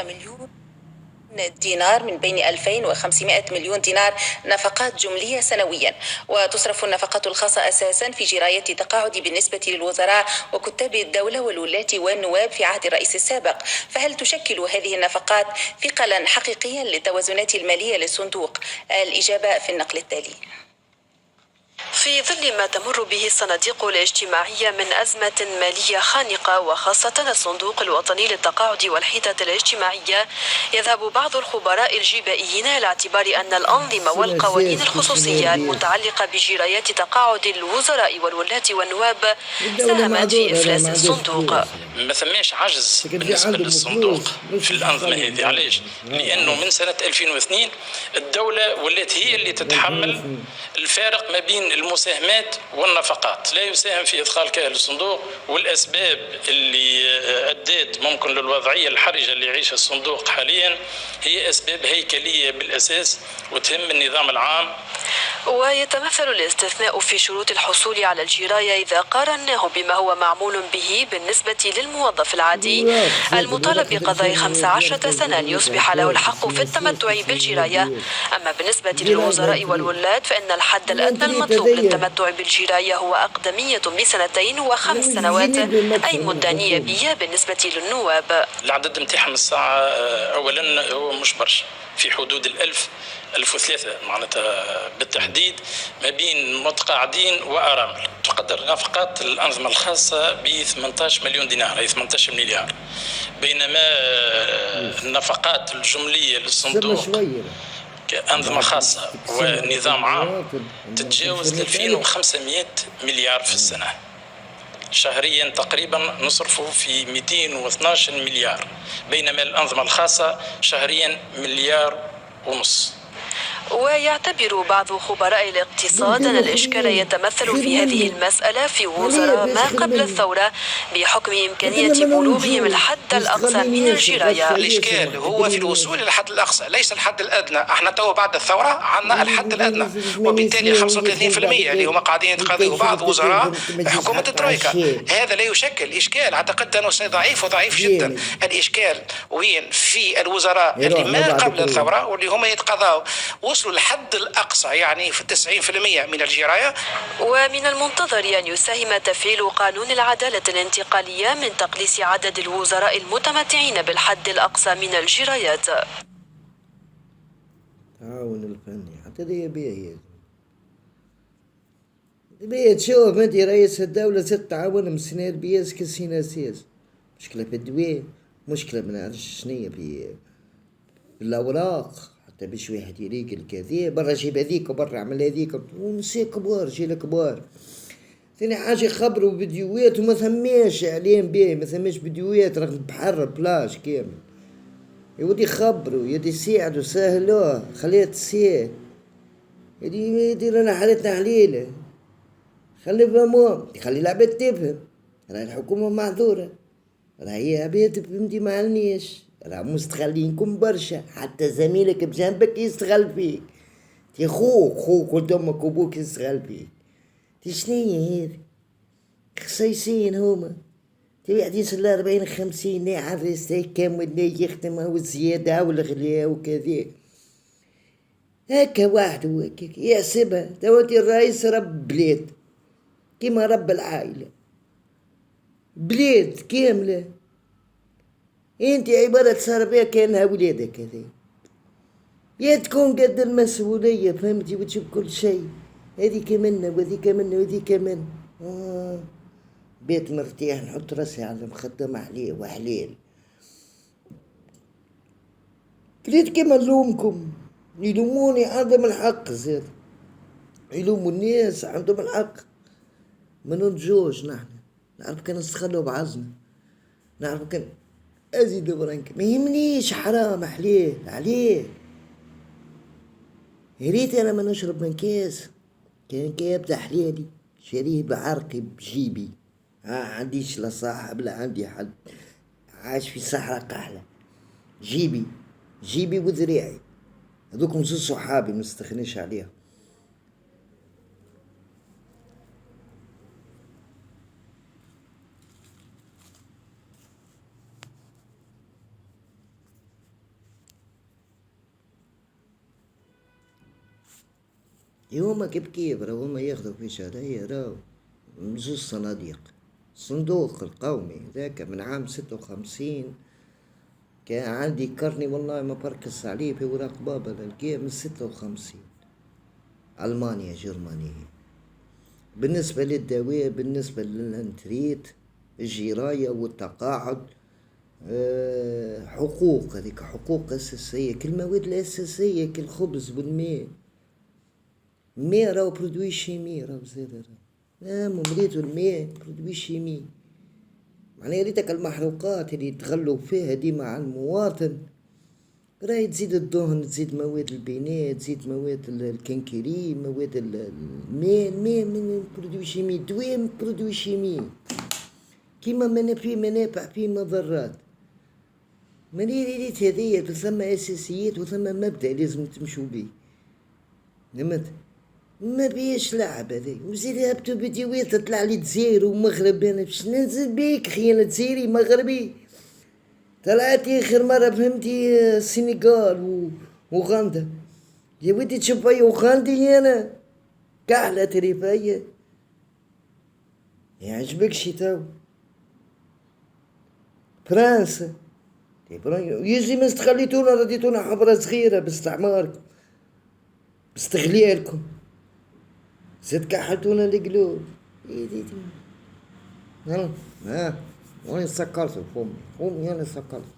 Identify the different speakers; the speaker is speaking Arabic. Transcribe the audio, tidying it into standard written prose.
Speaker 1: مليون دينار من بين 2500 مليون دينار نفقات جملية سنويا. وتصرف النفقات الخاصة أساسا في جراية التقاعد بالنسبة للوزراء وكتاب الدولة والولاة والنواب في عهد الرئيس السابق. فهل تشكل هذه النفقات ثقلا حقيقيا للتوازنات المالية للصندوق؟ الإجابة في النقل التالي.
Speaker 2: في ظل ما تمر به الصناديق الاجتماعية من أزمة مالية خانقة، وخاصة الصندوق الوطني للتقاعد والحيطة الاجتماعية، يذهب بعض الخبراء الجبائيين إلى اعتبار أن الأنظمة والقوانين الخصوصية المتعلقة بجرايات تقاعد الوزراء والولاة والنواب ساهمت في إفلاس الصندوق.
Speaker 3: ما ثماش عجز بالنسبة للصندوق في الأنظمة هذه. علاش؟ لأنه من سنة 2002 الدولة ولات هي اللي تتحمل الفارق ما بين المساهمات والنفقات، لا يساهم في إدخال كاهل الصندوق. والأسباب اللي أدت ممكن للوضعية الحرجة اللي يعيشها الصندوق حاليا هي أسباب هيكلية بالأساس وتهم النظام العام.
Speaker 2: ويتمثل الاستثناء في شروط الحصول على الجراية إذا قارناه بما هو معمول به بالنسبة للموظف العادي المطالب بقضاء 15 سنة ليصبح له الحق في التمتع بالجراية. أما بالنسبة للوزراء والولاة فإن الحد الأدنى المطلوب للتمتع بالجراية هو أقدمية ب2 و5 سنوات، أي مدة نيابية بالنسبة للنواب.
Speaker 3: العدد متاعهم الساعة أولا هو مش برشا، في حدود 1003 معناتها بالتحديد، ما بين متقاعدين وأرامل. تقدر نفقات الأنظمة الخاصة ب 18 مليون دينار، أي 18 مليار، بينما النفقات الجملية للصندوق كأنظمة خاصة ونظام عام تتجاوز 2500 مليار في السنة. شهريا تقريبا نصرفه في 212 مليار، بينما الأنظمة الخاصة شهريا 1.5 مليار.
Speaker 2: ويعتبر بعض خبراء الاقتصاد أن الإشكال يتمثل في هذه المسألة في وزراء ما قبل الثورة بحكم إمكانية بلوغهم الحد الأقصى من الجراية.
Speaker 4: الإشكال هو في الوصول إلى الحد الأقصى، ليس الحد الأدنى. احنا تو بعد الثورة عندنا الحد الأدنى، وبالتالي 35% اللي هم قاعدين يتقاضوا بعض وزراء حكومة الترويكا. هذا لا يشكل إشكال، أعتقد أنه ضعيف وضعيف جدا. الإشكال وين؟ في الوزراء اللي ما قبل الثورة واللي هم يتقاضوا وصلوا الحد الأقصى، يعني في 90% من الجراية.
Speaker 2: ومن المنتظر أن يساهم تفعيل قانون العدالة الانتقالية من تقليص عدد الوزراء المتمتعين بالحد الأقصى من الجرايات.
Speaker 5: تعاون الفني حتى دي بيه تشوف انت رئيس الدولة ست تعاون من سنة بيس كسينا سيس. مشكلة في الدواء، مشكلة ما نعرفش شنية في الأوراق، حتى باش واحد يريق الكذا برا جيب هذيك وبرا عمل هذيك ونسي كبار جيل كبار. ثاني حاجة يخبروا فيديوهات وما ثماش إعلام بيه، ما ثماش فيديوهات رغم بحر بلاش كامل. يودي يخبروا يدي يساعدوا سهلوه خليها تسير، يدي رانا حالتنا عليلة، خلي فهموا يخلي العباد تفهم. راهي الحكومة معذورة، راهي عباد فهمتي معلنيش، راه مستغلينكم برشا، حتى زميلك بجنبك يستغل فيك، تي خوك ولد امك وابوك يستغل فيك. تي شنية هذي؟ خصيصين هما، تي واحد يسال 40-50 ناعم ريستي كام ولا يخدم او الزيادة او الغلاء وكذا. هكا واحد وهكاك يحسبها تواتي الرئيس رب بلاد كيما رب العائلة، بلاد كاملة انت عبارة تصار بها كأنها ولادك. هذي يا تكون قد المسؤولية فهمتي وتشوف كل شيء، هذي كمنا وهذي كمنا وهذي كمان. بيت مرتاح نحط راسي على المخدم عليه وحليل. كريت كيما نلومكم، يلوموني عندهم الحق زاد، يلوموا الناس عندهم الحق. ما ننجوش نحن، نعرف كان نستخلوا بعزنا، نعرف كان أزيد برانك ما يهمنيش حرام عليه. يا ريت أنا ما نشرب من كاس، كان كاب تحليلي شريه بعرقي بجيبي. عنديش لا صاحب لا عندي حد، عايش في صحراء قحلة. جيبي وذريعي هذوكم زوج صحابي مستخنيش عليهم. هما كيف راهو هما ياخذوا في شهرية راهو زوج صناديق. الصندوق القومي ذاك من عام 56 كان عندي كرني والله ما بركز عليه في وراق بابا للقيه من 56. ألمانيا جرمانية. بالنسبة للدواء بالنسبة للانتريت الجراية والتقاعد حقوق، هذيك حقوق أساسية كالمواد الأساسية كالخبز والماء. الماء راهو برودوي شيمي راهو زادا راهو مريض الماء برودوي شيمي. معناها ريتك المحروقات اللي يتغلوا فيها ديما على المواطن راهي تزيد الدهن تزيد مواد البناء تزيد مواد الكنكري مواد الماء من برودوي شيمي دواء من برودوي شيمي كيما فيه منافع فيه مضرات. ريت هذيا ثم أساسيات وثم مبدأ لازم تمشوا بيه. فهمت؟ ما بيش لعب هذي وزيد هبطوا بديوات تطلع لي جزائر ومغرب. انا باش ننزل بيك خيانة جزائري مغربي. طلعتي اخر مرة فهمتي السنغال وغندا يا ودي تشوف اي وغندي انا كحلة تريفاية يعجبك شي تو فرنسا يجي من استخليتونا رديتونا حبرة صغيرة باستعماركم باستغلالكم زاد كحلتونا القلوب. ها وين سكرتوا فمي انا سكرت.